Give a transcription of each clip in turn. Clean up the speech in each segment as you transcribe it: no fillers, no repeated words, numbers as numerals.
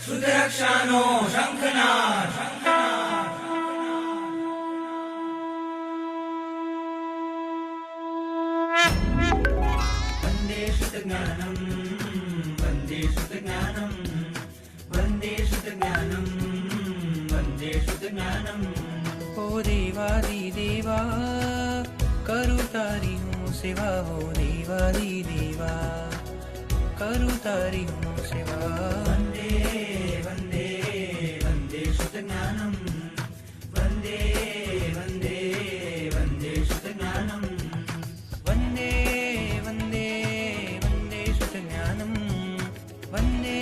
श्रुतरक्षानो शङ्खनाद वन्दे श्रुतज्ञानं वन्दे श्रुतज्ञानं वन्दे श्रुतज्ञानं वन्दे श्रुतज्ञानं। ओ देवादिदेवा करू तारी हूँ सेवा, हो देवादिदेवा करू तारी हूँ सेवा। वन्दे वन्दे वन्दे श्रुतज्ञानं वन्दे वन्दे वन्दे श्रुतज्ञानं। वन्दे वन्दे वन्दे श्रुतज्ञानं वन्दे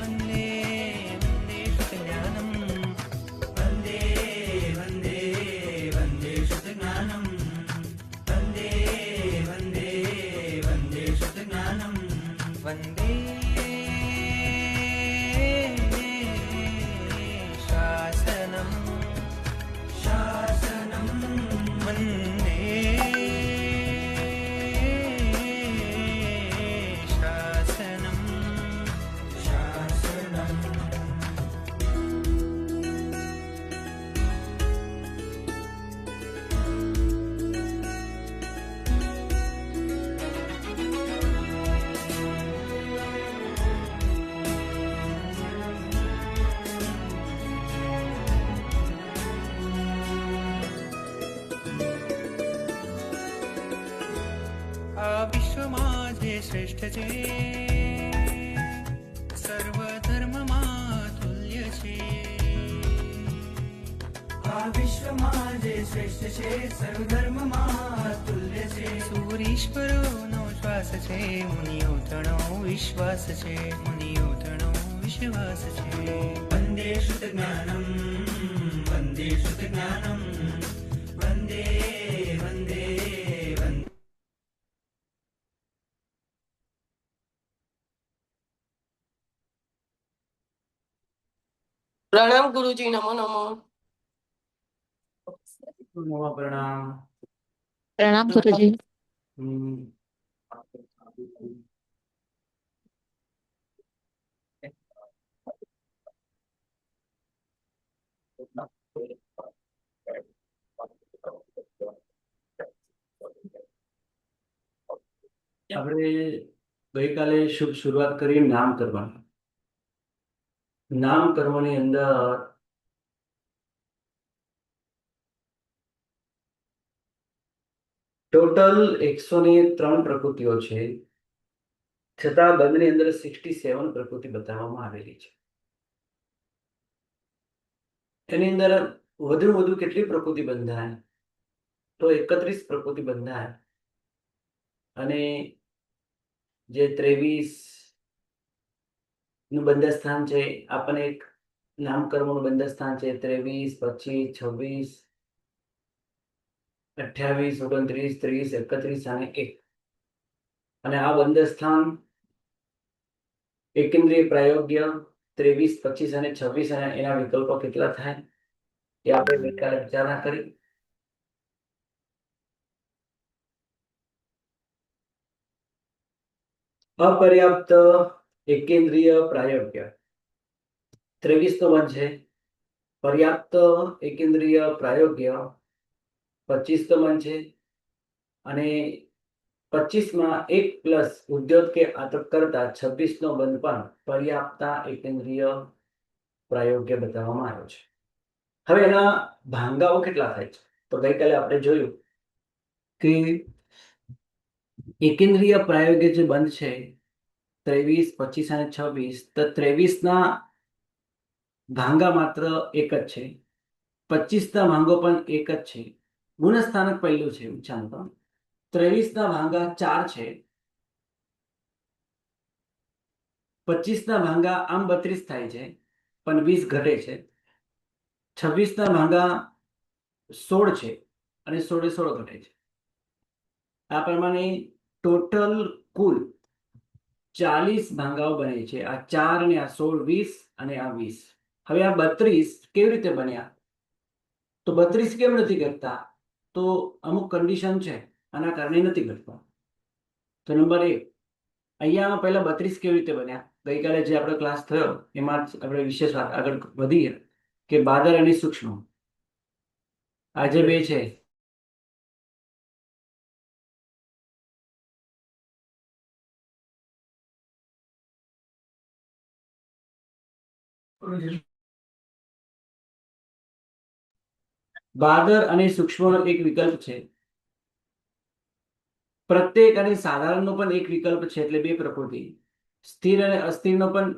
वन्दे वन्दे श्रुतज्ञानं। वन्दे वन्दे वन्दे श्रुतज्ञानं वन्दे वन्दे वन्दे श्रुतज्ञानं। वन्दे शासनं शासनं वन्दे शासनं शासनं। आ विश्वમાં જે શ્રેષ્ઠ છે સર્વ ધર્મમાં તુલ્ય છે। આ વિશ્વમાં જે શ્રેષ્ઠ છે સર્વધર્મમાં તુલ્ય છે। સૂરીશ્વરોનો શ્વાસ છે, મુનિઓ તણો વિશ્વાસ છે, મુનિઓ તણો વિશ્વાસ છે। वन्दे श्रुतज्ञानं वन्दे श्रुतज्ञानं वन्दे वन्दे वन्दे। प्रणाम गुरुजी, नमो नमो। नमः प्रणाम। प्रणाम गुरुजी। આપણે ગઈકાલે શરૂઆત કરી નામ કરવાની। નામ કરવાની અંદર ટોટલ 103 પ્રકૃતિઓ છે, છતાં બંધની અંદર 67 પ્રકૃતિ બતાવવામાં આવેલી છે। એની અંદર વધુ વધુ કેટલી પ્રકૃતિ બંધાય તો 31 પ્રકૃતિ બંધાય, અને જે 23 નું બંધસ્થાન છે, આપણને એક નામકર્મનું બંધસ્થાન છે 23, 25, 26, 28, 29, 30, 31 અને 1। અને આ બંધસ્થાન એકેન્દ્રિય પ્રાયોગ્ય 23, 25 અને 26 અને એના વિકલ્પો કેટલા થાય એ આપણે ગઈકાલે વિચારણા કરી। અપર્યાપ્ત એકેન્દ્રિય પ્રાયોગ્ય 23 નો બંધ છે, પર્યાપ્ત એકેન્દ્રિય પ્રાયોગ્ય 25 નો બંધ છે, અને 25 માં 1 પ્લસ ઉદ્યોગ કે આતપ કરતા 26 નો બંધ પણ પર્યાપ્ત એકેન્દ્રિય પ્રાયોગ્ય બતાવવામાં આવ્યો છે। હવે એના ભાંગાઓ કેટલા થાય છે તો ગઈકાલે આપણે જોયું કે એકેન્દ્રિય પ્રાયોગ્ય જે બંધ છે 23, 25 અને 26, તો 23 ના ભાંગા માત્ર એક જ છે, 25 ના ભાંગો પણ એક જ છે। ગુણસ્થાનક પહેલું છે ઉચ્ચાંક 23 ના ભાંગા 4 છે, 25 ના ભાંગા આમ 32 થાય છે પણ 20 ઘટે છે, 26 ના ભાંગા 16 છે અને 16 ઘટે છે। આ પ્રમાણે ટોટલ કુલ 40 ભાંગાઓ બને છે। આ 4 અને આ 16, 20 અને આ 20। હવે આ 32 કેવી રીતે બન્યા તો 32 કેમ નથી ઘટતા તો અમુક કન્ડિશન છે આના કારણે નથી ઘટતા। તો નંબર 1, અહીંયા પહેલા 32 કેવી રીતે બન્યા? ગઈકાલે જે આપણો ક્લાસ થયો એમાં જ આપણે વિશેષ વાત આગળ વધીએ કે બાદર અને સૂક્ષ્મ આ જે બે છે બાદર અને સૂક્ષ્મનો એક વિકલ્પ છે, પ્રત્યેક અને સાધારણનો પણ એક વિકલ્પ છે, એટલે બે પ્રકૃતિ. સ્થિર અને અસ્થિરનો પણ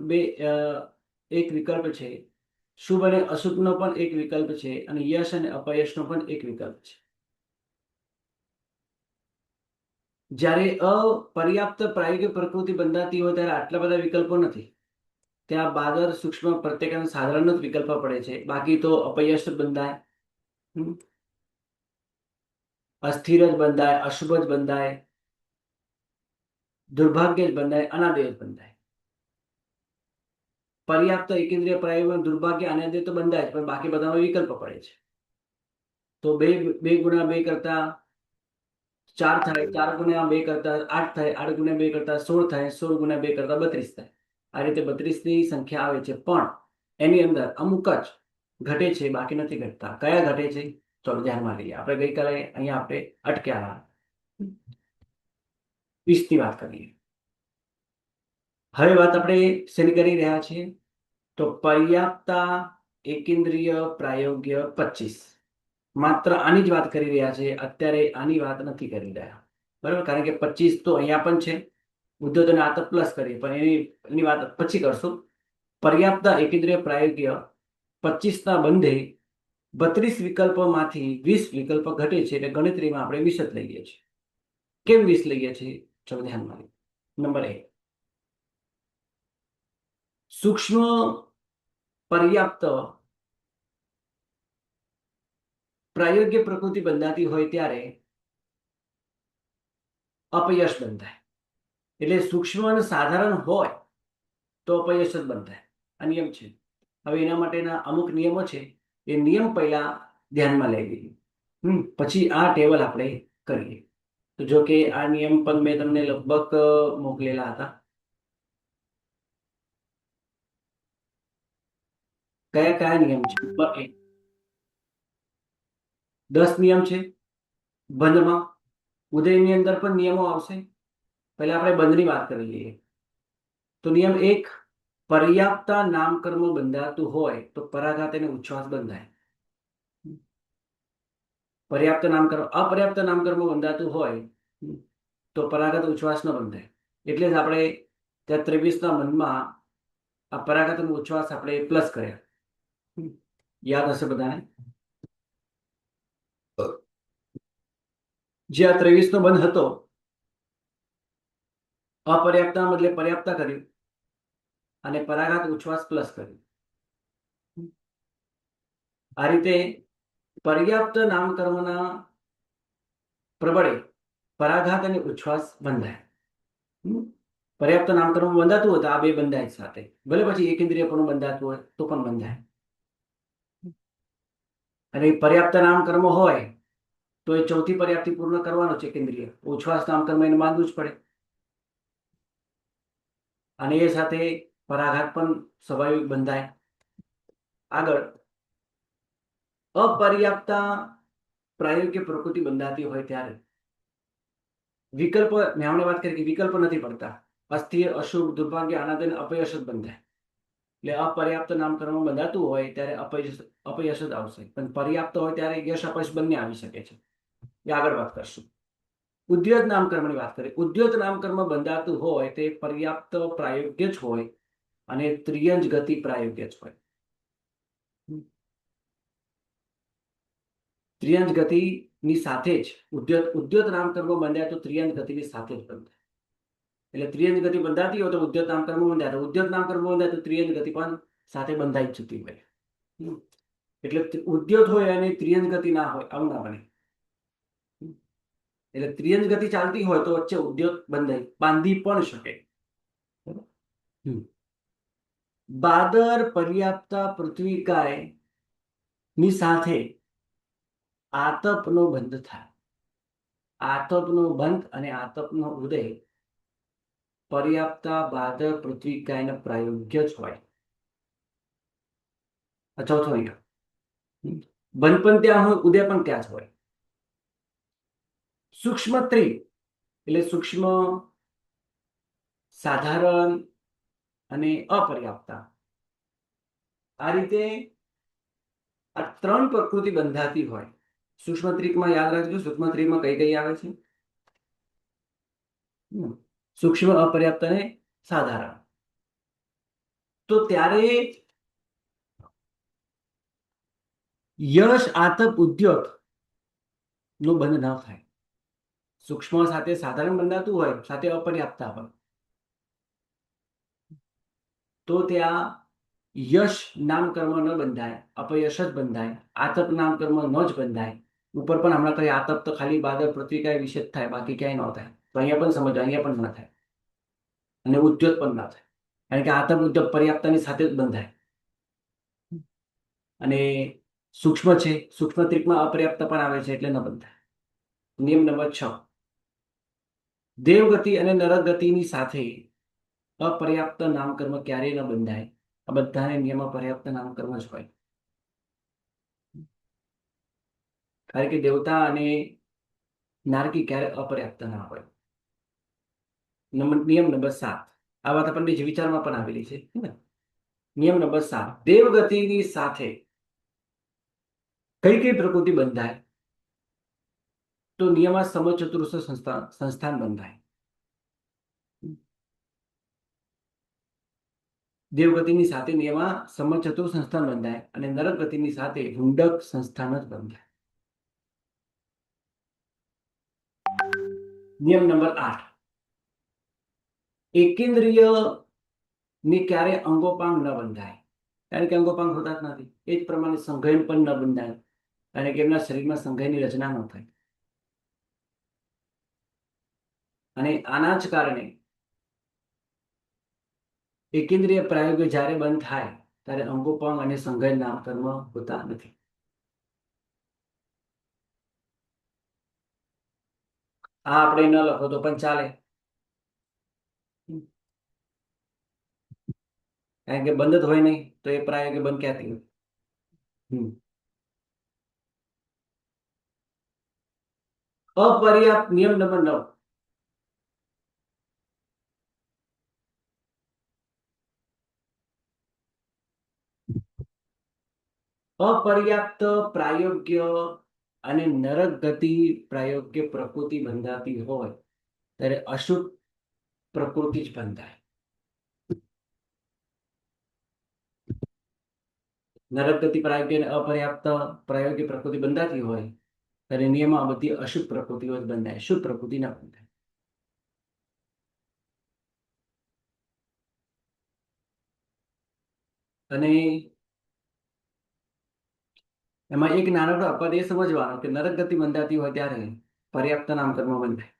એક વિકલ્પ છે, શુભ અને અશુભનો પણ એક વિકલ્પ છે, અને યશ અને અપયશનો પણ એક વિકલ્પ છે. જ્યારે અપર્યાપ્ત પ્રાયોગિક પ્રકૃતિ બંધાતી હોય ત્યારે આટલા બધા વિકલ્પો નથી. ત્યાં બાદર સૂક્ષ્મ પ્રત્યેક અને સાધારણનો જ વિકલ્પ પડે છે, બાકી તો અપયશ જ બંધાય, અસ્થિર જ બંધાય, અશુભ જ બંધાય, દુર્ભાગ્ય જ બંધાય, અનાદેય જ બંધાય. પર્યાપ્ત એકેન્દ્રિય પ્રાયોગમાં દુર્ભાગ્ય અનાદેય તો બંધાય જ, પણ બાકી બધામાં વિકલ્પ પડે છે. તો બે ગુણ્યા 2 કરતા 4 થાય, 4 ગુણ્યા 2 કરતા 8 થાય, 8 ગુણ્યા 2 કરતા 16 થાય, 16 ગુણ્યા 2 કરતા 32 થાય. આ રીતે 32 ની સંખ્યા આવે છે, પણ એની અંદર અમુક જ ઘટે છે, બાકી નથી ઘટતા. કયા ઘટે છે? ચલો ધ્યાનમાં લઈએ. આપણે ગઈકાલે અહીંયા આપણે અટક્યા 20 ની વાત કરીએ. હવે વાત આપણે શેની કરી રહ્યા છીએ? તો પર્યાપ્તા એકેન્દ્રિય પ્રાયોગ્ય 25. માત્ર આની જ વાત કરી રહ્યા છે, અત્યારે આની વાત નથી કરી રહ્યા, બરાબર? કારણ કે 25 તો અહીંયા પણ છે, ઉદ્યોગોને આ તો પ્લસ કરીએ, પણ એની વાત પછી કરશું. પર્યાપ્ત એકેન્દ્રિય પ્રાયોગ્ય 25 ના બંધે 32 વિકલ્પોમાંથી 20 વિકલ્પ ઘટે છે, એટલે ગણતરીમાં આપણે 20 જ લઈએ છીએ. કેમ 20 લઈએ છીએ? ચલો ધ્યાનમાં લઈએ. નંબર 1, સૂક્ષ્મ પર્યાપ્ત પ્રાયોગ્ય પ્રકૃતિ બંધાતી હોય ત્યારે અપયશ બંધાય. એટલે સૂક્ષ્મ અને સાધારણ હોય તો અપયશ જ બંધાય. આ નિયમ છે. હવે એના માટેના અમુક નિયમો છે, એ નિયમ પહેલા ધ્યાનમાં લઈ લઈએ, પછી આ ટેબલ આપણે કરીએ. તો જો કે આ નિયમ પણ મેં તમને લગભગ મોકલેલા હતા. કયા કયા નિયમ છે? 10 નિયમ છે બંધમાં. ઉદયની અંદર પણ નિયમો આવશે. પહેલા આપણે બંધની વાત કરી લઈએ. તો નિયમ 1, પર્યાપ્ત નામકર્મ બંધાતું હોય તો પરાઘાત અને ઉચ્છ્વાસ બંધાય. પર્યાપ્ત નામકર્મ, અપર્યાપ્ત નામકર્મ બંધાતું હોય તો પરાઘાત ઉચ્છ્વાસ ન બંધાય. એટલે જ આપણે ત્યાં 23 ના મનમાં આ પરાઘાત અને ઉચ્છ્વાસ આપણે પ્લસ કર્યા. યાદ હશે બધાને. જે આ 23 નો બંધ હતો, અપર્યાપ્તના બદલે પર્યાપ્ત કર્યું અને પરાઘાત ઉચ્છ્વાસ પ્લસ કર્યું. આ રીતે પર્યાપ્ત નામકર્મના પ્રબળે પરાઘાત અને ઉચ્છ્વાસ બંધાય. પર્યાપ્ત નામકર્મ બંધાતું હોય તો આ બે બંધાય સાથે, ભલે પછી એકેન્દ્રિય પણ બંધાતું હોય તો પણ બંધાય. અને પર્યાપ્ત નામકર્મ હોય તો એ ચોથી પર્યાપ્તિ પૂર્ણ કરવાનો છે કેન્દ્રીય. ઉચ્છ્વાસ નામકર્મ એને બાંધવું જ પડે. અને એ સાથે પરાઘાત પણ સ્વાભાવિક બંધાય. આગળ, અપર્યાપ્ત પ્રાયોગિક પ્રકૃતિ બંધાતી હોય ત્યારે વિકલ્પ, મેં હમણાં વાત કરી કે વિકલ્પ નથી પડતા. અસ્થિર, અશુભ, દુર્ભાગ્ય, અનાદય, અપયશ જ બંધાય. એટલે અપર્યાપ્ત નામકર્મ બંધાતું હોય ત્યારે અપયશ જ આવશે, પણ પર્યાપ્ત હોય ત્યારે યશ અપયશ બંને આવી શકે છે. એ આગળ વાત કરશું. ઉદ્યોત નામકર્મની વાત કરીએ. ઉદ્યોત નામકર્મ બંધાતું હોય તે પર્યાપ્ત પ્રાયોગ્ય જ હોય અને ત્રિયંજ ગતિ પ્રાયોગ્ય જ હોય. ત્રિયંજ ગતિની સાથે જ ઉદ્યોત નામકર્મ બંધાય તો ત્રિયંજ ગતિની સાથે જ બંધાય. એટલે ત્રિયંજ ગતિ બંધાતી હોય તો ઉદ્યોત નામકર્મ બંધાય, તો ઉદ્યોત નામકર્મ બંધાય તો ત્રિયંજ ગતિ પણ સાથે બંધાઈ જ જતી હોય. એટલે ઉદ્યોત હોય અને ત્રિયંજ ગતિ ના હોય, આવું ના બને. એટલે ત્રિયંજ ગતિ ચાલતી હોય તો વચ્ચે ઉદ્યોત બાંધી પણ શકે. બાદર પર્યાપ્ત પૃથ્વીકાય ની સાથે આતપનો બંધ થાય. આતપનો બંધ અને આતપનો ઉદય પર્યાપ્તા બાદ પૃથ્વી કાયને પ્રાયોગ્ય જ હોય. આ ચોથો નિયમ. બંધ પણ ત્યાં હોય, ઉદય પણ ત્યાં જ હોય. સૂક્ષ્મ ત્રિ એટલે સૂક્ષ્મ, સાધારણ અને અપર્યાપ્તા. આ રીતે આ ત્રણ પ્રકૃતિ બંધાતી હોય. સૂક્ષ્મ ત્રિકમાં યાદ રાખજો, સૂક્ષ્મ ત્રિકમાં કઈ કઈ આવે છે? સૂક્ષ્મ, અપર્યાપ્ત અને સાધારણ. તો ત્યારે યશ, આતપ, ઉદ્યોત નું બંધ ન થાય. સૂક્ષ્મ સાથે સાધારણ બંધાતું હોય, સાથે અપર્યાપ્તા હોય, તો ત્યાં યશ નામ કર્મ ન બંધાય, અપયશ જ બંધાય. આતપ નામ કર્મ ન જ બંધાય. ઉપર પણ હમણાં કહી, આતપ તો ખાલી બાદલ પૃથ્વી કાય વિશે જ થાય, બાકી ક્યાંય ન થાય. તો અહીંયા પણ સમજો, અહીંયા પણ ન થાય. અને ઉદ્યોત પણ ના થાય, કારણ કે આતપ ઉદ્યોગ પર્યાપ્તાની સાથે જ બંધાય. અને સૂક્ષ્મ છે, સૂક્ષ્મ ત્રિકમાં અપર્યાપ્ત પણ આવે છે, એટલે ન બંધાય. નિયમ નંબર 6, દેવગતિ અને નરગતિની સાથે અપર્યાપ્ત નામકર્મ ક્યારેય ન બંધાય. આ બધાને નિયમ અપર્યાપ્ત નામકર્મ જ હોય, કારણ કે દેવતા અને નારકી ક્યારે અપર્યાપ્ત ના હોય. નિયમ નંબર 7, આ વાત આપણને બીજ વિચારમાં પણ આવેલી છે. નિયમ નંબર 7, દેવગતિની સાથે કઈ કઈ પ્રકૃતિ બંધાય? તો નિયમા સમચતુર્થ સંસ્થાન બંધાય. દેવગતિની સાથે નિયમા સમચતુર સંસ્થાન બંધાય અને નરગતિની સાથે હુંડક સંસ્થાન જ બંધાય. નિયમ નંબર 8, એકેન્દ્રિય ની ક્યારે અંગોપાંગ ન બંધાય, કારણ કે અંગોપાંગ હોતા જ નથી. એ જ પ્રમાણે સંઘયન પણ ન બંધાય, કારણ કે એમના શરીરમાં સંઘયની રચના ન થાય. અને આના જ કારણે એકેન્દ્રિય પ્રાયોગો જ્યારે બંધ થાય ત્યારે અંગોપાંગ અને સંઘયન નામકર્મ હોતા નથી. આ આપણે ન લખો તો પણ ચાલે, કારણ કે બંધ જ હોય નહીં તો એ પ્રાયોગિક બંધ ક્યાંથી હોય? અપર્યાપ્ત. નિયમ નંબર 9, અપર્યાપ્ત પ્રાયોગ્ય અને નરક ગતિ પ્રાયોગ્ય પ્રકૃતિ બંધાતી હોય ત્યારે અશુદ્ધ પ્રકૃતિ જ બંધાય. નરક ગતિ પ્રાયોગ્ય અને અપર્યાપ્ત પ્રાયોગ્ય પ્રકૃતિ બંધાતી હોય ત્યારે નિયમમાં આ બધી અશુદ્ધ પ્રકૃતિઓ જ બંધાય, શુદ્ધ પ્રકૃતિ ના બંધાય. અને એમાં એક નાનકડો અપવાદ એ સમજવાનો કે નરક ગતિ બંધાતી હોય ત્યારે પર્યાપ્ત નામકર્મ બંધાય,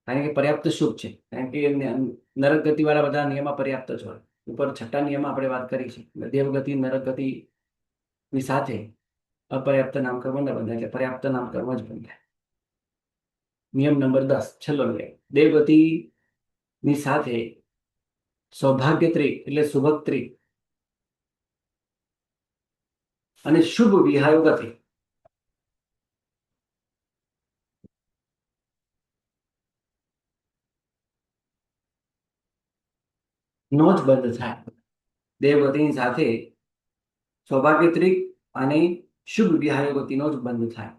કારણ કે પર્યાપ્ત શુભ છે. કારણ કે નરક ગતિ વાળા બધા નિયમ પર્યાપ્ત જ હોય. ઉપર 6 નિયમ આપણે વાત કરી છે. દેવગતિ, નરક ગતિ ની સાથે અપર્યાપ્ત નામકર્મ ન બંધાય, એટલે પર્યાપ્ત નામકર્મ જ બંધાય. નિયમ નંબર 10, છેલ્લો નિયમ, દેવગતિ ની સાથે સૌભાગ્યત્રી એટલે શુભક્ત્રી અને શુભ વિહાયોગતિ નો જ બંધ થાય. દેવગતિની સાથે સૌભાગ્યત્રિક અને શુભ વિહાયોગતિનો જ બંધ થાય.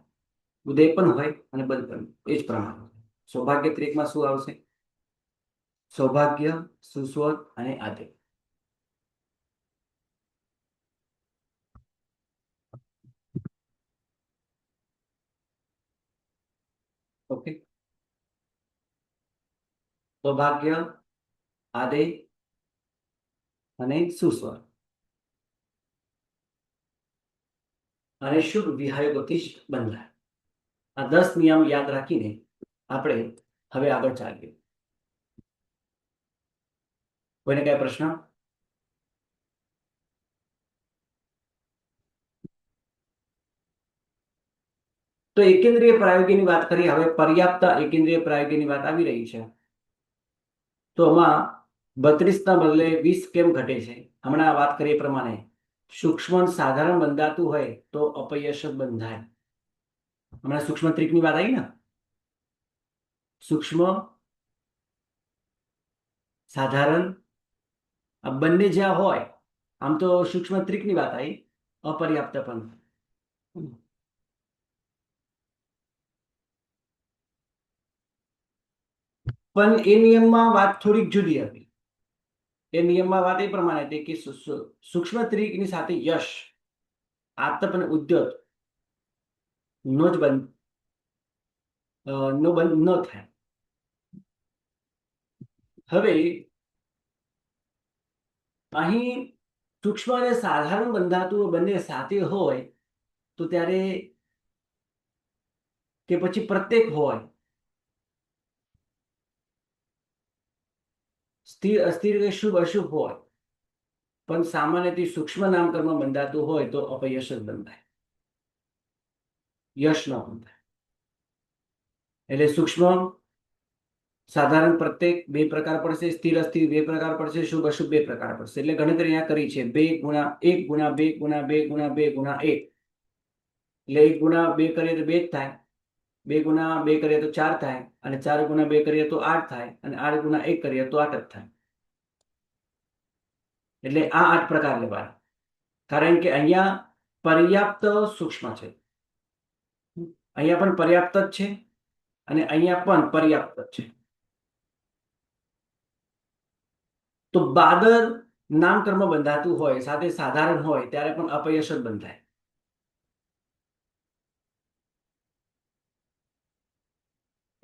ઉદય પણ હોય અને બંધ પણ, એ જ પ્રમાણે. સૌભાગ્યત્રિકમાં શું આવશે? સૌભાગ્ય, સુસ્વત અને આદિ. ઓકે, સૌભાગ્ય, આદે અને સુસ્વર અને શુભ વિહાયોગતિ જ બંધાય. આ 10 નિયમ યાદ રાખીને આપણે હવે આગળ ચાલીએ. કોઈને કઈ પ્રશ્ન? તો એકેન્દ્રીય પ્રાયોગીની વાત કરી, હવે પર્યાપ્ત એકેન્દ્રીય પ્રાયોગીની વાત આવી રહી છે. તો આમાં 32 ના બદલે 20 કેમ ઘટે છે? હમણાં વાત કરી એ પ્રમાણે સૂક્ષ્મ સાધારણ બંધાતું હોય તો અપયશ જ બંધાય. હમણાં સૂક્ષ્મ ત્રિકની વાત આવી ને, સૂક્ષ્મ સાધારણ આ બંને જ્યાં હોય, આમ તો સૂક્ષ્મ ત્રિકની વાત આવી, અપર્યાપ્ત પણ એ નિયમમાં વાત થોડીક જુદી હતી. એ નિયમમાં વાત એ પ્રમાણે હતી કે સૂક્ષ્મ ત્રિકની સાથે યશ, આતપ અને ઉદ્યોત નો જ બંધ નો બંધ ન થાય. હવે અહીં સૂક્ષ્મ અને સાધારણ બંધાતું બંને સાથે હોય તો ત્યારે, કે પછી પ્રત્યેક હોય, સ્થિર અસ્થિર કે શુભ અશુભ હોય, પણ સામાન્યથી સૂક્ષ્મ નામકર્મ બંધાતું હોય તો અપયશ જ બંધાય, યશ ન બંધાય. એટલે સૂક્ષ્મ સાધારણ પ્રત્યેક બે પ્રકાર પડશે, સ્થિર અસ્થિર બે પ્રકાર પડશે, શુભ અશુભ બે પ્રકાર પડશે. એટલે ગણતરી અહીંયા કરી છે 2 ગુણા 1 ગુણા 2 ગુણા 2 ગુણા 2 ગુણા 1. એટલે 1 ગુણા 2 કરીએ તો 2 જ થાય, 2 ગુણા 2 કરીએ તો 4 થાય, અને 4 ગુણા 2 કરીએ તો 8 થાય, અને 8 ગુણા 1 કરીએ તો 8 જ થાય. એટલે આ 8 પ્રકાર લેવાય, કારણ કે અહીંયા પર્યાપ્ત સૂક્ષ્મ છે, અહીંયા પણ પર્યાપ્ત જ છે, અને અહીંયા પણ પર્યાપ્ત જ છે. તો બાદર નામકર્મ બંધાતું હોય સાથે સાધારણ હોય ત્યારે પણ અપયશ જ બંધાય.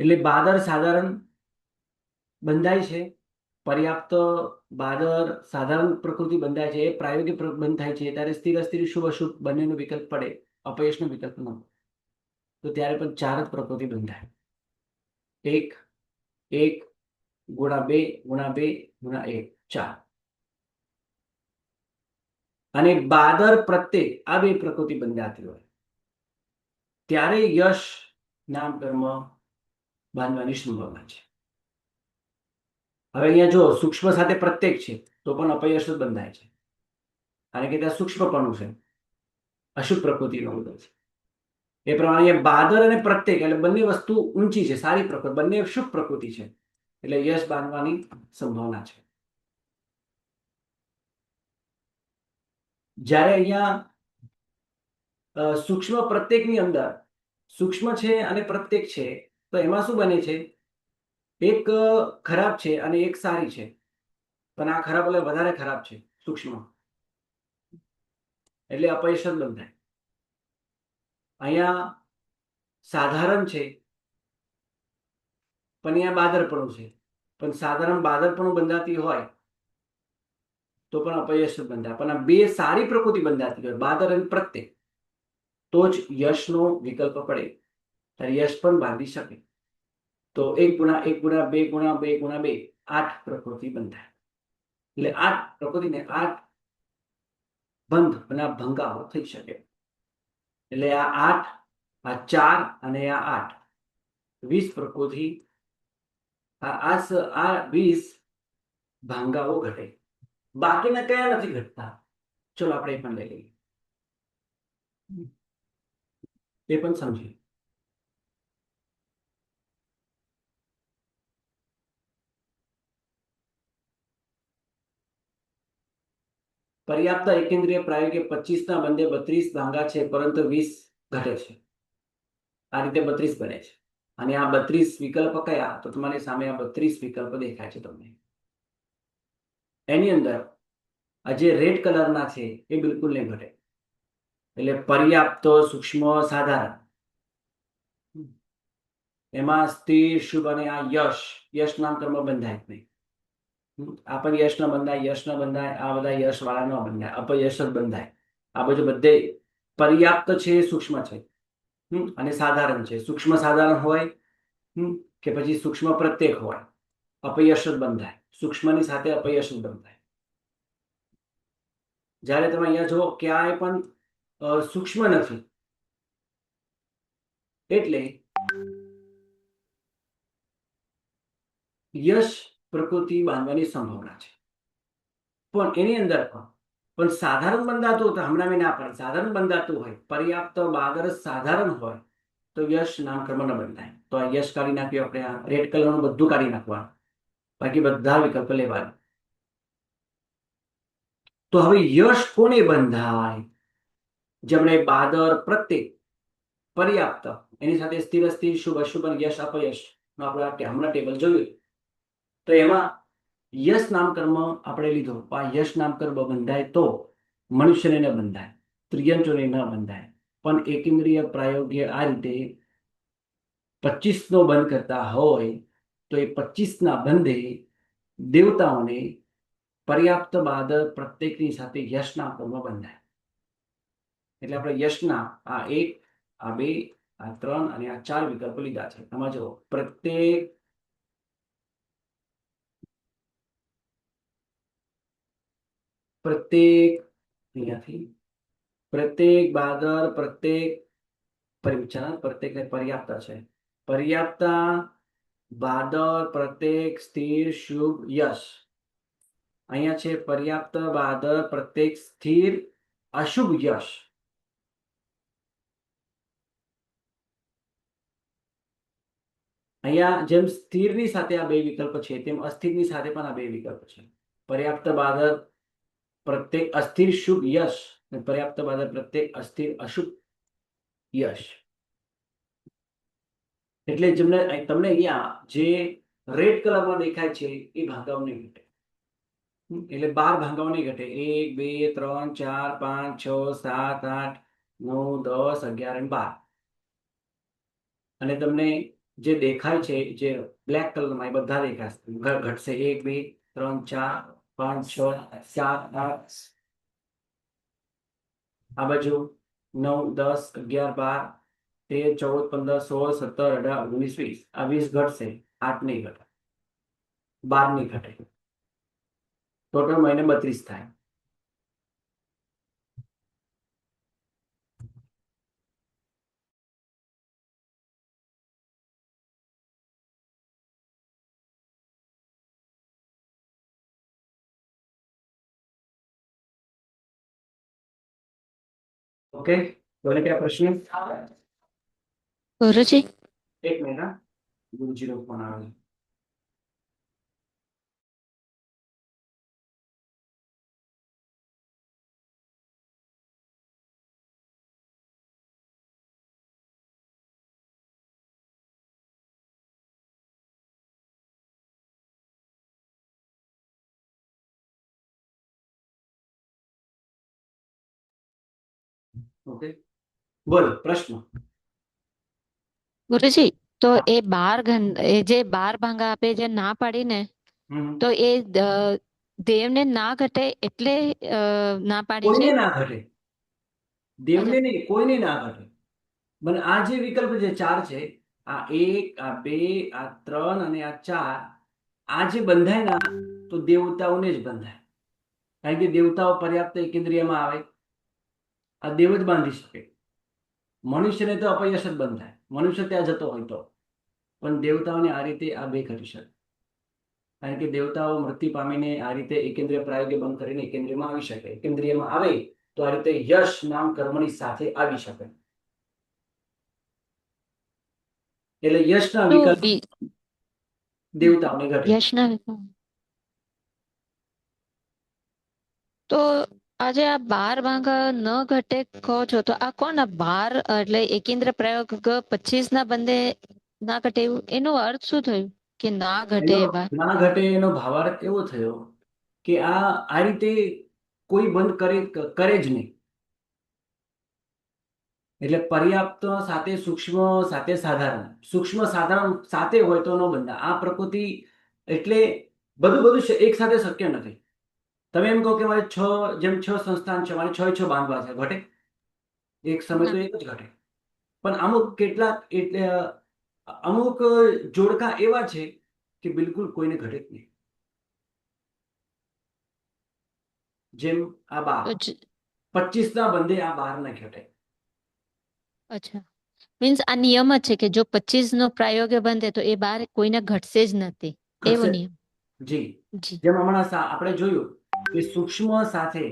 એટલે બાદર સાધારણ બંધાય છે, પર્યાપ્ત બાદર સાધારણ પ્રકૃતિ બંધાય છે, એ પ્રાયોગિક બંધ થાય છે ત્યારે સ્થિર અસ્થિર શુભ અશુભ બંનેનો વિકલ્પ પડે, અપયશનો વિકલ્પ ન, તો ત્યારે પણ 4 જ પ્રકૃતિ બંધાય. 1 1 ગુણા 2 ગુણા 2 ગુણા 1 4. અને બાદર પ્રત્યે આ બે પ્રકૃતિ બંધાતી હોય ત્યારે યશ નામકર્મ બાંધવાની સંભાવના છે. હવે અહીંયા જો સૂક્ષ્મ સાથે પ્રત્યેક છે તો પણ અપયશ જ બંધાય છે, કારણ કે ત્યાં સૂક્ષ્મપણું છે, અશુભ પ્રકૃતિનો ઉદય છે. એ પ્રમાણે બાદર અને પ્રત્યેક એટલે બંને વસ્તુ ઊંચી છે, સારી પ્રકૃતિ, બંને શુભ પ્રકૃતિ છે, એટલે યશ બાંધવાની સંભાવના છે. જ્યારે અહીંયા સૂક્ષ્મ પ્રત્યેકની અંદર સૂક્ષ્મ છે અને પ્રત્યેક છે, તો એમાં શું બને છે, એક ખરાબ છે અને એક સારી છે, પણ આ ખરાબ એટલે વધારે ખરાબ છે સૂક્ષ્મ, એટલે અપયશ જ બંધાય. અહીંયા સાધારણ છે પણ અહીંયા બાદરપણું છે, પણ સાધારણ બાદરપણું બંધાતી હોય તો પણ અપયશ જ બંધાય. પણ આ બે સારી પ્રકૃતિ બંધાતી હોય, બાદર અને પ્રત્યેક, તો જ યશનો વિકલ્પ પડે, ત્યારે યશ પણ બાંધી શકે. તો 1 ગુણા 1 ગુણા 2 ગુણા 2 ગુણા 2 8 પ્રકૃતિ બંધાય. એટલે 8 પ્રકૃતિને 8 બંધ અને ભંગાઓ થઈ શકે. એટલે આ 8 આ 4 અને આ 8 20 પ્રકૃતિ, આ 20 ભાંગાઓ ઘટે. બાકીના કયા નથી ઘટતા? ચલો આપણે એ પણ લઈ લઈએ, એ પણ સમજીએ. પર્યાપ્ત એકેન્દ્રીય પ્રાયોગિક 25 ના બંને 32 ભાંગા છે, પરંતુ 20 ઘટે છે. આ રીતે 32 બને છે. અને આ 32 વિકલ્પ કયા? તો તમારી સામે આ 32 વિકલ્પ દેખાય છે તમને. એની અંદર આ જે રેડ કલરના છે એ બિલકુલ નહીં ઘટે. એટલે પર્યાપ્ત, સૂક્ષ્મ, સાધારણ, એમાં સ્થિર, શુભ અને આ યશ નામકર્મ બંધાય નહીં. આ પણ યશ ન બંધાય, યશ ન બંધાય, આ બધા યશ વાળા ન બંધાય, અપયશ જ બંધાય. આ બધું બધે પર્યાપ્ત છે, સૂક્ષ્મ છે અને સાધારણ છે. સૂક્ષ્મ સાધારણ હોય કે પછી સૂક્ષ્મ પ્રત્યેક હોય, અપયશ જ બંધાય. સૂક્ષ્મની સાથે અપયશ જ બંધાય. જ્યારે તમે અહીંયા જો ક્યાંય પણ સૂક્ષ્મ નથી, એટલે યશ પ્રકૃતિ બાંધવાની સંભાવના છે, પણ એની અંદર પણ સાધારણ બંધાતું હોય તો હમણાં મેં ના પાડી, સાધારણ બંધાતું હોય, પર્યાપ્ત બાદર સાધારણ હોય તો યશ નામકર્મ ન બંધાય. તો આ યશ કાઢી નાખ્યું આપણે, આ રેડ કલરનું બધું કાઢી નાખવાનું, બાકી બધા વિકલ્પ લેવાના. તો હવે યશ કોને બંધાય? જેમણે બાદર પ્રત્યે પર્યાપ્ત એની સાથે સ્થિર અસ્થિર શુભ અશુભ અને યશ અપયશ આપણે હમણાં ટેબલ જોયું, તો એમાં યશ નામકર્મ આપણે લીધો. આ યશ નામકર્મ બંધાય તો મનુષ્યને ન બંધાય, ત્રિયંચોને ન બંધાય, પણ એકેન્દ્રિય પ્રાયોગ્ય આ રીતે 25 નો બંધ કરતા હોય તો એ 25 ના બંધે દેવતાઓને પર્યાપ્ત બાદર પ્રત્યેકની સાથે યશ નામકર્મ બંધાય. એટલે આપણે યશના આ 1, આ 2, આ 3 અને આ 4 વિકલ્પો લીધા છે. આમાં જો પ્રત્યેક અહીંયાથી પ્રત્યેક બાદર પ્રત્યેક પરિચરણ પ્રત્યેક ને પર્યાપ્ત છે, પર્યાપ્તા બાદર પ્રત્યેક સ્થિર શુભ યશ. અહીંયા છે પર્યાપ્ત બાદર પ્રત્યેક સ્થિર અશુભ યશ. અહીંયા જેમ સ્થિરની સાથે આ બે વિકલ્પ છે તેમ અસ્થિરની સાથે પણ આ બે વિકલ્પ છે. પર્યાપ્ત બાદર પ્રત્યેક અસ્થિર શુભ યશ અને પર્યાપ્ત બાદર પ્રત્યેક અસ્થિર અશુભ યશ. એટલે જેમને તમને અહીંયા જે રેડ કલરમાં દેખાય છે એ ભાંગાઓ નહીં ઘટે, એટલે 12 ભાંગાઓ નહીં ઘટે. 1, 2, 3, 4, 5, 6, 7, 8, 9, 10, 11 અને 12. અને તમને જે દેખાય છે જે બ્લેક કલરમાં એ બધા દેખાશે, ઘટશે. 1, 2, 3, 4, 5, 6, 7, 8, આ બાજુ 9, 10, 11, 12, 13, 14, 15, 16, 17, 18, 19, 20. આ 20 ઘટશે, 8 નહીં ઘટે, 12 નહીં ઘટે. ટોટલ મહિને 32 થાય. ઓકે, બોલે क्या प्रश्न? ગુરુજી, एक मिनट, हाँ, गुरुजी નો ફોન આવે છે. ઓકે, બોલો પ્રશ્ન. ગુરુજી, તો હા. એ જે 12 ભાંગા આપે જે ના પાડીને, તો એ દેવને ના ઘટે એટલે ના પાડી છે. કોઈને ના ઘટે, દેવને નહીં, કોઈને ના ઘટે. મને આ જે વિકલ્પ જે 4 છે, આ 1, આ 2, આ 3 અને આ 4, આ જે બંધાય ના તો દેવતાઓને જ બંધાય, કારણ કે દેવતાઓ પર્યાપ્ત એકેન્દ્રિયમાં આવે, આ દેવ જ બાંધી શકે. મનુષ્યને તો અપયશ જ બંધાય, મનુષ્ય ત્યાં જતો હોય તો, પણ દેવતાઓને આ રીતે આ બે કરી શકે, કારણ કે દેવતાઓ મૃત્યુ પામીને આ રીતે એકેન્દ્રિય પ્રાયોગ્ય બંધ કરીને એકેન્દ્રિયમાં આવી શકે. એકેન્દ્રિયમાં આવે તો આ રીતે યશ નામ કર્મની સાથે આવી શકે. એટલે યશના તો વિકલ્પ દેવતાઓને ઘટે. યશના તો આજે આ 12 ભાંગા ન ઘટે કહો છો, તો આ કોણ 12 એટલે એકેન્દ્ર પ્રયોગ 25 ના બંધે ના ઘટે, એવું એનો અર્થ શું થયું કે ના ઘટે? એનો ના ઘટે એનો ભાવાર્થ એવો થયો કે આ રીતે કોઈ બંધ કરે જ નહીં. એટલે પર્યાપ્ત સાથે સૂક્ષ્મ સાથે સાધારણ, સૂક્ષ્મ સાધારણ સાથે હોય તો ન બંધા. આ પ્રકૃતિ એટલે બધું એક સાથે શક્ય નથી. તમે એમ કહો કે મારે 6 જેમ 6 સંસ્થાન છે, મારે 6 બાંધવા છે, ઘટે? એક સમય તો એક જ ઘટે. પણ અમુક કેટલાક એટલે અમુક જોડકા એવા છે કે બિલકુલ કોઈને ઘટે જ નહીં. જેમ આ 12, 25 ના બંધે આ 12 ના ઘટે. અચ્છા, મીન્સ આ નિયમ જ છે કે જો 25 નો પ્રાયોગ્ય બંધે તો એ બાર કોઈને ઘટશે જ નથી એવો ઘટશે. નિયમ. જી, જી જેમ હમણાં આપણે જોયું કે સૂક્ષ્મ સાથે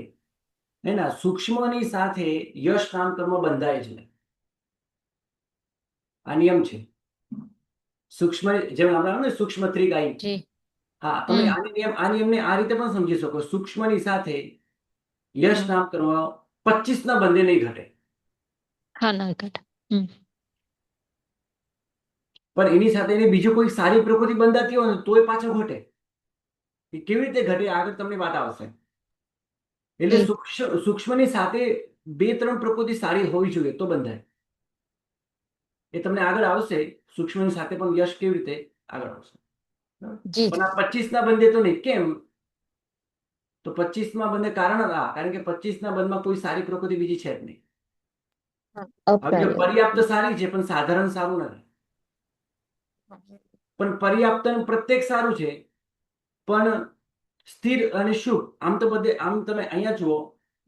એના સૂક્ષ્મની સાથે યશ નામ કર્મ બંધાય છે. આ નિયમ છે. સૂક્ષ્મ જેમ આપણે સૂક્ષ્મ ત્રિકાય. જી હા, તમે હમ આ નિયમને આ રીતે પણ સમજી શકો. સૂક્ષ્મની સાથે યશ હમ. નામ કર્મ 25 ના બંને નહીં ઘટે. હા ના ઘટે. હમ પણ એની સાથે એની બીજું કોઈ સારી પ્રકૃતિ બંધાતી હોય ને તોય પાછળ ઘટે. એ કેવી રીતે ઘટે આગળ તમને વાત આવશે. એટલે જી સૂક્ષ્મની સાથે 2-3 પ્રકૃતિ સારી હોવી જોઈએ તો બંધાય. એ તમને આગળ આવશે. સૂક્ષ્મની સાથે પણ યશ કેવી રીતે આગળ આવશે. જી પણ આ 25 ના બંધે તો નહીં. કેમ? તો 25 માં બંધે કારણ કારણ કે 25 ના બંધમાં કોઈ સારી પ્રકૃતિ બીજી છે જ નહીં. હવે જો પર્યાપ્ત સારી છે પણ સાધારણ સારું નથી. પણ પર્યાપ્ત પ્રત્યેક સારું છે પણ સ્થિર અને શુભ આમ તો બધે આમ તમે અહીંયા જુઓ.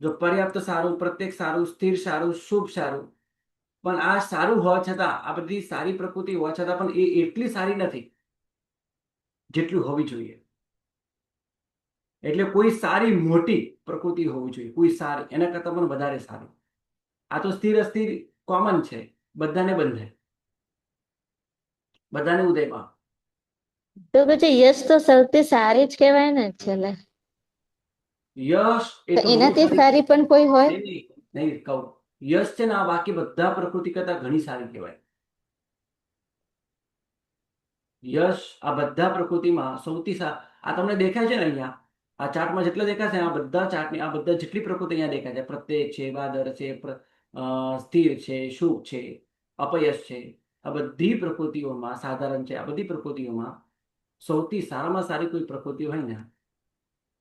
જો પર્યાપ્ત સારું, પ્રત્યેક સારું, સ્થિર સારું, શુભ સારું, પણ આ સારું હોવા છતાં આ બધી સારી પ્રકૃતિ હોવા છતાં પણ એ એટલી સારી નથી જેટલું હોવી જોઈએ. એટલે કોઈ સારી મોટી પ્રકૃતિ હોવી જોઈએ. કોઈ સારી એના કરતાં પણ વધારે સારી. આ તો સ્થિર અસ્થિર કોમન છે. બધાને બંધે, બધાને ઉદયમાં. તો પછી યશ તો સૌથી સારી જ કહેવાય ને છેલ્લે. યશ એ તો તો બહુ એનાથી સારી. સારી પણ કોઈ હોય? નહીં નહીં નહીં કહું. યશ છે ને આ બાકી બધા પ્રકૃતિ કરતા ઘણી સારી કહેવાય. યશ આ બધા પ્રકૃતિમાં સૌથી આ તમને દેખાય છે ને અહીંયા આ ચાર્ટમાં જેટલા દેખાશે આ બધા ચાર્ટની આ બધા જેટલી પ્રકૃતિ અહીંયા દેખાય છે. પ્રત્યેક છે, બાદર છે, સ્થિર છે, શુભ છે, અપયશ છે, આ બધી પ્રકૃતિઓમાં સાધારણ છે. આ બધી પ્રકૃતિઓમાં સૌથી સારામાં સારી કોઈ પ્રકૃતિ હોય ને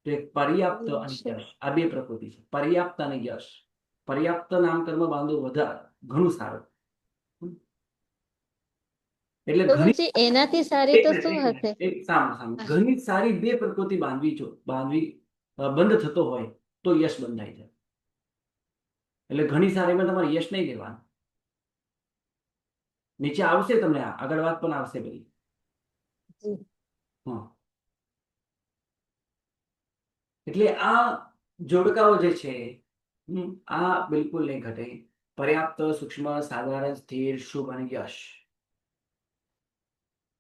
તો એક પર્યાપ્ત અને યશ. આ બે પ્રકૃતિ છે, પર્યાપ્ત અને યશ. પર્યાપ્ત નામ કર્મ બાંધવું વધારે ઘણું સારું. એટલે તો ઘણી પછી એનાથી સારી તો શું હશે? ઘણી સારી બે પ્રકૃતિ બંધ થતો હોય તો યશ બંધાય છે. એટલે ઘણી સારીમાં તમારે યશ નહીં લેવાનું. નીચે આવશે તમને આગળ વાત પણ આવશે બધી. હા, એટલે આ જોડકાઓ જે છે આ બિલકુલ નહીં ઘટે. પર્યાપ્ત, સૂક્ષ્મ, સાધારણ, સ્થિર, શુભ અને યશ.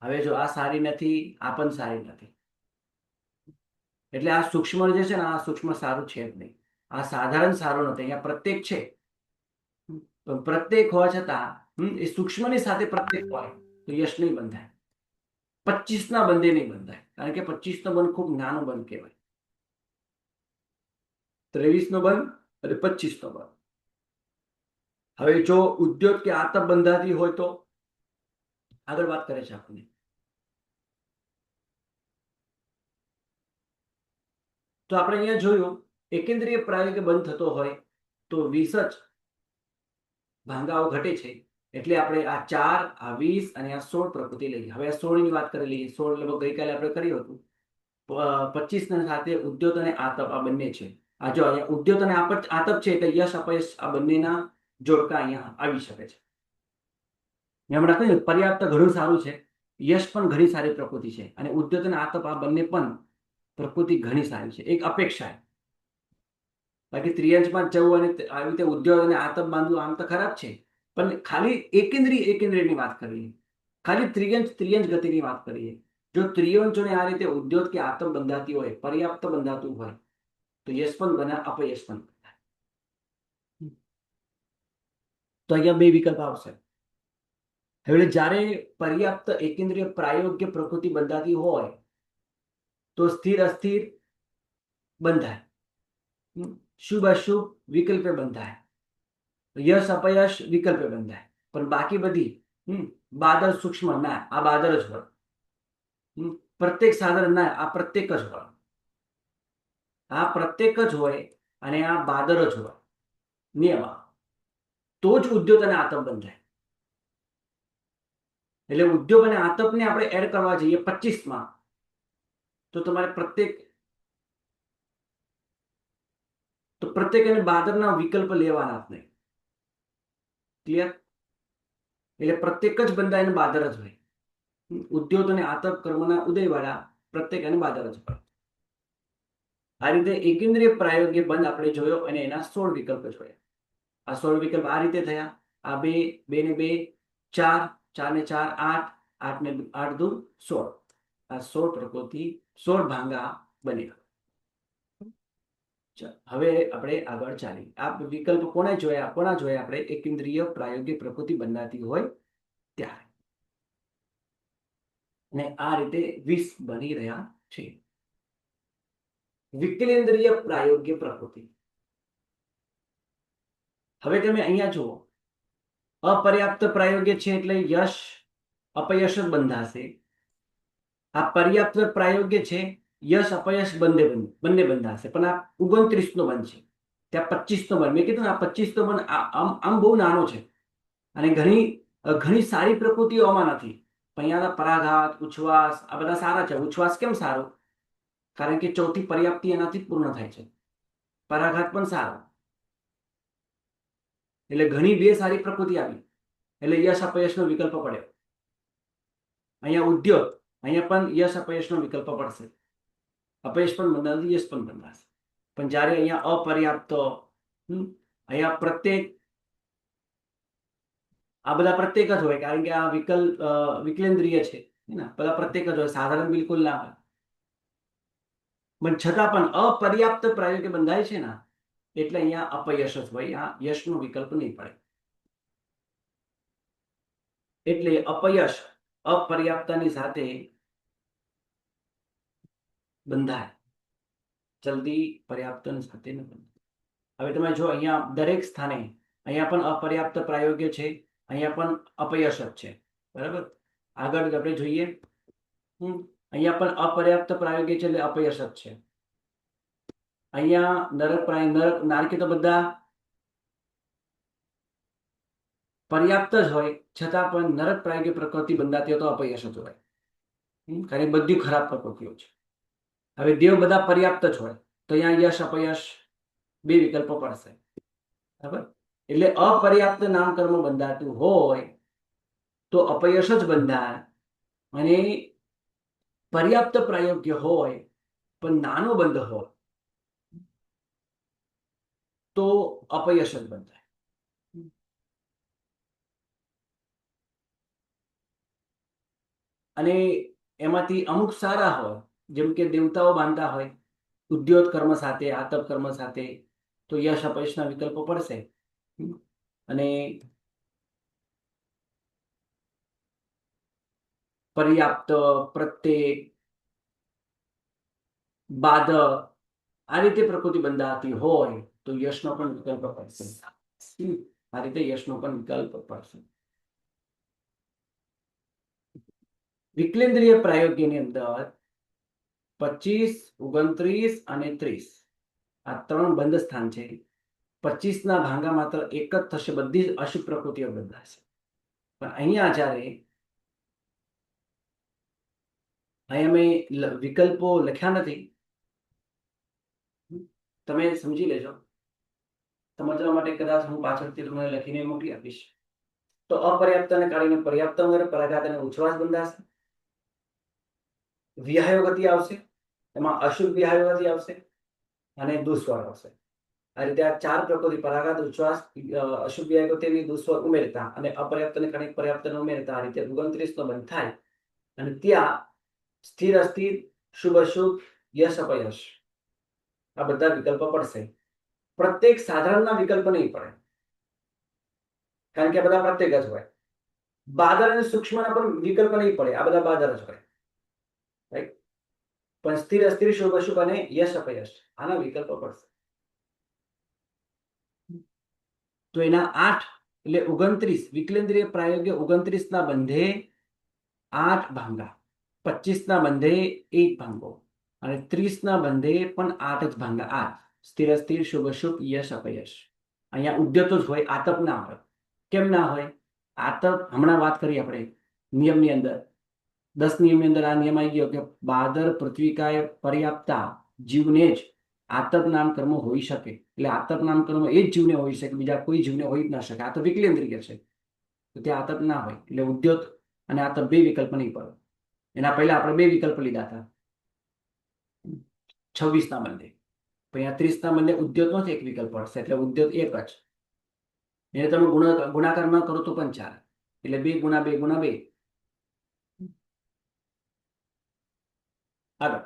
હવે જો આ સારી નથી, આ પણ સારી નથી. એટલે આ સૂક્ષ્મ જે છે ને આ સૂક્ષ્મ સારું છે જ નહીં. આ સાધારણ સારું નથી. અહીંયા પ્રત્યેક છે પણ પ્રત્યેક હોવા છતાં એ સૂક્ષ્મની સાથે પ્રત્યેક હોય તો યશ નહીં બંધાય. 25 ના બંધે નહીં બંધાય. કારણ કે 25 નો બંધ ખૂબ નાનો બંધ કહેવાય. 23 નો બંધ અને 25 નો બંધ. હવે જો ઉદ્યોગ કે આતપ બંધાતી હોય તો આગળ વાત કરે છે આપણને. તો આપણે અહીંયા જોયું એકેન્દ્રીય પ્રાયોગિક બંધ થતો હોય તો 20 જ ભાંગાઓ ઘટે છે. એટલે આપણે આ 4, આ 20 અને આ 16 પ્રકૃતિ લઈએ. હવે આ 16 ની વાત કરી લઈએ. 16 લગભગ ગઈકાલે આપણે કર્યું હતું. 25 ના સાથે ઉદ્યોત અને આતપ આ બંને છે. આ જો અહીંયા ઉદ્યોત અને આતપ છે એટલે યશ અપયશ આ બંનેના જોડકા અહીંયા આવી શકે છે. મેં હમણાં કહ્યું પર્યાપ્ત ઘણું સારું છે. યશ પણ ઘણી સારી પ્રકૃતિ છે અને ઉદ્યોત અને આતપ આ બંને પણ પ્રકૃતિ ઘણી સારી છે. એક અપેક્ષા. બાકી ત્રિયંશમાં જવું અને આવી રીતે ઉદ્યોગ અને આતપ બાંધવું આમ તો ખરાબ છે. પણ ખાલી એકેન્દ્રીયની વાત કરીએ, ખાલી ત્રિયંશ ગતિની વાત કરીએ. જો ત્રિયંશોને આ રીતે ઉદ્યોગ કે આતપ બંધાતી હોય, પર્યાપ્ત બંધાતું હોય તો યશ પણ બને, અપયશ પણ બને. તો અહીંયા બે વિકલ્પ આવશે. હવે જ્યારે પર્યાપ્ત એકેન્દ્રીય પ્રાયોગ્ય પ્રકૃતિ બંધાતી હોય તો સ્થિર અસ્થિર બંધાય, શુભ અશુભ વિકલ્પે બંધાય, યશ અપયશ વિકલ્પે બંધાય. પણ બાકી બધી બાદર સૂક્ષ્મ ના આ બાદર જ હોય, પ્રત્યેક સાધારણ ના આ પ્રત્યેક જ હોય, આ પ્રત્યેક જ હોય અને આ બાદર જ હોય નિયમ. તો જ ઉદ્યોગ અને આતપ બંધાય. એટલે ઉદ્યોગ અને આતપને આપણે એડ કરવા જઈએ 25 તો તમારે પ્રત્યેક અને બાદરના વિકલ્પ લેવાના જ નહીં. ક્લિયર? એટલે પ્રત્યેક જ બંધા એને બાદર જ હોય. ઉદ્યોત અને આતપ કર્મના ઉદયવાળા પ્રત્યેક એને બાદર જ હોય. આ રીતે એકેન્દ્રિય પ્રાયોગિક બંધ આપણે જોયો અને એના 16 વિકલ્પ જોયા. આ 16 વિકલ્પ આ રીતે થયા. આ 2, 2 ને 2 4, 4 ને 4 8, 8 ને 8 દુ 16. આ 16 પ્રકૃતિ 16 ભાંગા બન્યા. હવે આપણે આગળ ચાલી. આ વિકલ્પ કોના જોયા આપણે? એકેન્દ્રિય પ્રાયોગિક પ્રકૃતિ બંધાતી હોય ત્યારે. ને આ રીતે 20 બની રહ્યા છે. વિકેન્દ્રિય પ્રાયોગિક પ્રકૃતિ. હવે તમે અહીંયા જુઓ, અપર્યાપ્ત પ્રાયોગિક છે એટલે યશ અપયશ જ બંધાશે. આ પર્યાપ્ત પ્રાયોગિક છે, યશ અપયશ બંને બંધાશે. પણ આ 29 નો બંધ છે, ત્યાં 25 નો બંધ. મેં કીધું ને, આ 25 નો બંધ આમ બહુ નાનો છે અને ઘણી સારી પ્રકૃતિઓ આમાં નથી. પણ અહીંયાના પરાઘાત, ઉચ્છ્વાસ આ બધા સારા છે. ઉચ્છ્વાસ કેમ સારો? કારણ કે ચોથી પર્યાપ્તિ એનાથી પૂર્ણ થાય છે. પરાઘાત પણ સારો. એટલે ઘણી બે સારી પ્રકૃતિ આવી, એટલે યશ અપયશનો વિકલ્પ પડ્યો. અહીંયા ઉદ્યોગ, અહીંયા પણ યશ અપયશનો વિકલ્પ પડશે. અપયશ પણ બંધાશે, યશ પણ બંધાશે. પણ જ્યારે અહીંયા અપર્યાપ્ત, અહીંયા પ્રત્યેક, આ બધા પ્રત્યેક જ હોય. કારણ કે આ વિકેન્દ્રિય છે ને, બધા પ્રત્યેક જ હોય, સાધારણ બિલકુલ ના હોય. પણ છતાં પણ અપર્યાપ્ત પ્રાયોગિક બંધાય છે ને, એટલે અહીંયા અપયશ જ હોય. આ યશનો વિકલ્પ નહીં પડે. એટલે અપયશ અપર્યાપ્તની સાથે બંધાય, જલ્દી પર્યાપ્તની સાથે ન બંધાય. હવે તમે જો અહીંયા દરેક સ્થાને, અહીંયા પણ અપર્યાપ્ત પ્રાયોગિક છે, અહીંયા પણ અપયશ જ છે. બરાબર? આગળ આપણે જોઈએ, અહીંયા પણ અપર્યાપ્ત પ્રાયોગિક છે એટલે અપયશ જ છે. અહીંયા નરક નારકી તો બધા પર્યાપ્ત જ હોય, છતાં પણ નરક પ્રાયોગિક પ્રકૃતિ બંધાતી હોય તો અપયશ જ હોય. કારણ કે બધી ખરાબ પ્રકૃતિઓ છે. હવે દેવ બધા પર્યાપ્ત જ હોય તો અહીંયા યશ અપયશ બે વિકલ્પો પડશે. બરાબર? એટલે અપર્યાપ્ત નામકર્મ બંધાતું હોય તો અપયશ જ બંધાય, અને પર્યાપ્ત પ્રાયોગ્ય હોય પણ નાનો બંધ હોય તો અપયશ જ બંધાય. અને એમાંથી અમુક સારા હોય, જેમ કે દેવતાઓ બાંધતા હોય ઉદ્યોત કર્મ સાથે, આતપ કર્મ સાથે, તો યશ અપયશના વિકલ્પો પડશે. અને પર્યાપ્ત, પ્રત્યેક, બાદ આ રીતે પ્રકૃતિ બંધાતી હોય તો યશનો પણ વિકલ્પ પડશે. આ રીતે યશનો પણ વિકલ્પ પડશે. વિકેન્દ્રિય પ્રાયોગિકની અંદર 25, 29 અને 30 આ 3 બંધ સ્થાન છે. 25 ના ભાંગા માત્ર એક જ થશે, બધી જ અશુભ પ્રકૃતિઓ બંધાશે. પણ અહીંયા જ્યારે અહીંયા મેં વિકલ્પો લખ્યા નથી, તમે સમજી લેજો. સમજવા માટે કદાચ હું પાછળથી તમને લખીને મોકલી આપીશ. તો અપર્યાપ્તને કારણે પર્યાપ્ત પરાઘાત અને ઉચ્છ્વાસ બંધાશે. વિહાયો ગતિ આવશે, એમાં અશુભ વિહાયો ગતિ આવશે અને દુસ્વર આવશે. આ રીતે આ 4 પ્રકૃતિ, પરાઘાત, ઉચ્છ્વાસ, અશુભ વિહાય ગતિ, દુસ્વર ઉમેરતા અને અપર્યાપ્તને કારણે પર્યાપ્તને ઉમેરતા આ રીતે 29 નો બંધ થાય. અને ત્યાં સ્થિર અસ્થિર, શુભ અશુભ, યશ અપયશ આ બધા વિકલ્પો પડશે. પ્રત્યેક સાધારણના વિકલ્પ નહીં પડે, કારણ કે આ બધા પ્રત્યેક જ હોય. બાદર અને સૂક્ષ્મના પણ વિકલ્પ નહીં પડે, આ બધા બાદર જ હોય. રાઈટ? પણ સ્થિર અસ્થિર, શુભ અશુભ અને યશ અપયશ આના વિકલ્પો પડશે. તો એના 8 એટલે 29 વિકેન્દ્રિય પ્રાયોગિક 29 ના બંધે 8 ભાંગા, 25 ના બંધે 1 ભાંગો અને 30 ના બંધે પણ 8 જ ભાંગા. 8 સ્થિર અસ્થિર, શુભ અશુભ, યશ અપયશ. અહીંયા ઉદ્યતો જ હોય, આતપ ના હોય. કેમ ના હોય? આતપ હમણાં વાત કરી આપણે નિયમની અંદર, 10 નિયમની અંદર આ નિયમ આવી ગયો કે બાદર પૃથ્વીકાય પર્યાપ્તા જીવને જ આતપ નામ કર્મ હોઈ શકે. એટલે આતપ નામ કર્મ એ જ જીવને હોઈ શકે, બીજા કોઈ જીવને હોઈ જ ના શકે. આ તો વિકેન્દ્રિય છે. તો ત્યાં આતપ ના હોય, એટલે ઉદ્યોત અને આતપ બે વિકલ્પ નહીં પડે. એના પહેલા આપણે બે વિકલ્પ લીધા હતા 26 ના બદલે, પણ અહીંયા 30 ના બદલે ઉદ્યોતનો જ એક વિકલ્પ પડશે, એટલે ઉદ્યોત એક જ. એને તમે ગુણાકાર ન કરો તો પણ ચાલે, એટલે 2 ગુણા 2 ગુણા 2. આગળ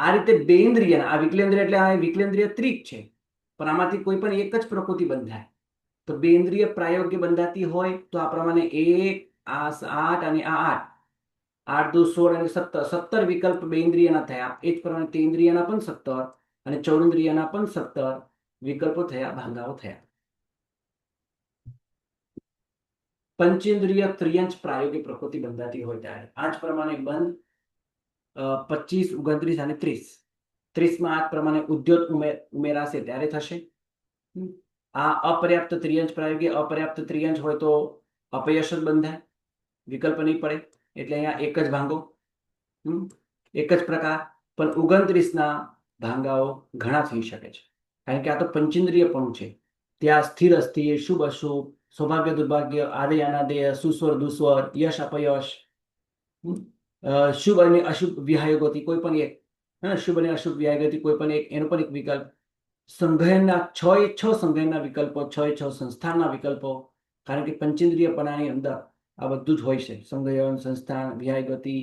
આ રીતે બેઇન્દ્રિય, આ વિકલેન્દ્રિય એટલે આ વિકલેન્દ્રિય ત્રિક છે, પણ આમાંથી કોઈ પણ એક જ પ્રકૃતિ બંધાય. તો બેઇન્દ્રિય પ્રાયોગ્ય બંધાતી હોય તો આ પ્રમાણે 1 આ 8 અને આ 8 8 દુ 16 અને 17 વિકલ્પ બેઇન્દ્રિયના થયા. એ જ પ્રમાણે તેન્દ્રિયના પણ 17 અને ચૌરેન્દ્રિયના પણ 17 વિકલ્પો થયા, ભાંગાઓ થયા. પંચેન્દ્રિય ત્રિયંચ પ્રાયોગિક પ્રકૃતિ બંધાતી હોય ત્યારે આ જ પ્રમાણે બંધ 25, 29 અને 30. 30માં આ જ પ્રમાણે ઉદ્યોત ઉમેરાશે ત્યારે થશે. આ અપર્યાપ્ત ત્રિયંચ પ્રાયોગિક, અપર્યાપ્ત ત્રિયંચ હોય તો અપયશ જ બંધાય, વિકલ્પ નહીં પડે, એટલે અહીંયા એક જ ભાંગો, એક જ પ્રકાર. પણ 29ના ભાંગાઓ ઘણા થઈ શકે છે, કારણ કે આ તો પંચેન્દ્રિયપણું છે. ત્યાં સ્થિર અસ્થિર, શુભ અશુભ, સૌભાગ્ય દુર્ભાગ્ય, આદેય અનાદેય, સુસ્વર દુસ્વર, યશ અપયશ, શુભ અને અશુભ વિહાયગતિ કોઈ પણ એક, શુભ અને અશુભ વિહાયગતિ કોઈ પણ એક, એનો પણ એક વિકલ્પ. સંઘયનના 6 એ 6 સંઘયનના વિકલ્પો, 6 એ 6 સંસ્થાનના વિકલ્પો, કારણ કે પંચેન્દ્રિયપણાની અંદર આ બધું જ હોય છે, સંઘયન, સંસ્થાન, વિહાયગતિ.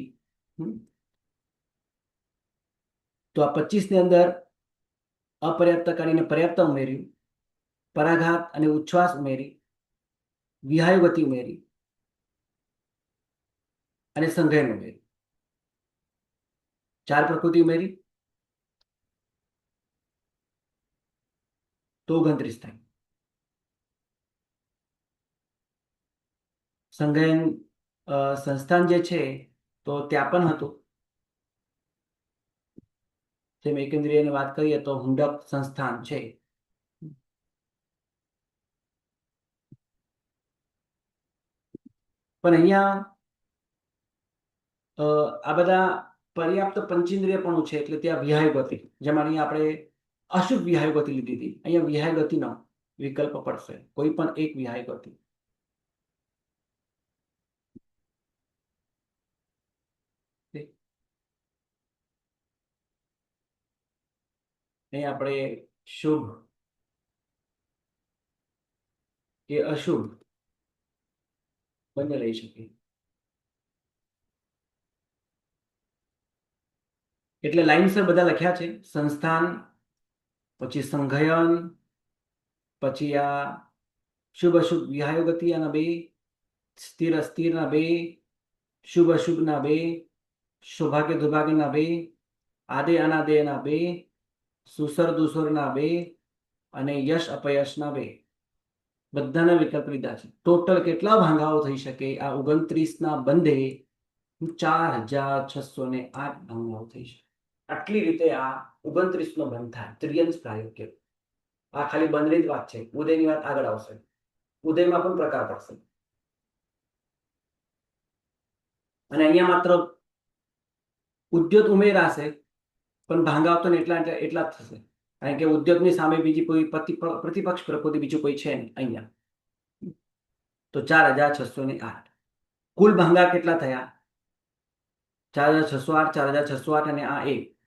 તો આ 25 ની અંદર અપર્યાપ્ત કરીને પર્યાપ્ત ઉમેર્યું, પરાઘાત અને ઉચ્છ્વાસ ઉમેરી, વિહાયગતિ ઉમેરી અને સંઘયન ઉમેરી, 4 પ્રકૃતિ ઉમેરી તો 29 થાય. સંઘયન સંસ્થાન જે છે તો ત્યાં પણ હતું, જેમ એકેન્દ્રિયની વાત કરીએ તો હુંડક સંસ્થાન છે. પણ અહીંયા આ બધા પર્યાપ્ત પંચેન્દ્રિયપણું છે, એટલે ત્યાં વિહાયગતિ, જેમાં અહીંયા આપણે અશુભ વિહાયગતિ લીધી હતી, અહીંયા વિહાયગતિનો વિકલ્પ પડશે, કોઈ પણ એક વિહાયગતિ. અહીં આપણે શુભ કે અશુભ બંને લઈ શકીએ. એટલે લાઈનસર બધા લખ્યા છે, સંસ્થાન, પછી સંઘયન, પછી આ શુભ અશુભ વિહાયગતિ ના 2, સ્થિર અસ્થિરના 2, શુભ અશુભના 2, સૌભાગ્ય દુર્ભાગ્યના 2, આદેય અનાદેયના 2, સુસર દુસરના 2 અને યશ અપયશના 2, બધાના વિકલ્પ લીધા છે. ટોટલ કેટલા ભાંગાઓ થઈ શકે? આ 29ના બંધે 4608 ભાંગાઓ થઈ શકે. આટલી રીતે આ 29નો બંધ થાય, ત્રિયંચ પ્રાયોગ્ય. આ ખાલી બંધની જ વાત છે, ઉદયની વાત આગળ આવશે. ઉદયમાં પણ પ્રકાર પડશે, અને અહીંયા માત્ર ઉદ્યોત ઉમેરાશે, પણ ભાંગાવ તો એટલા જ થશે, કારણ કે ઉદ્યોગની સામે બીજી કોઈ પ્રતિપક્ષ પ્રકૃતિ બીજું કોઈ છે નહીં અહીંયા. તો 4608 કુલ ભાંગા કેટલા થયા? 4608, 4608 અને આ 1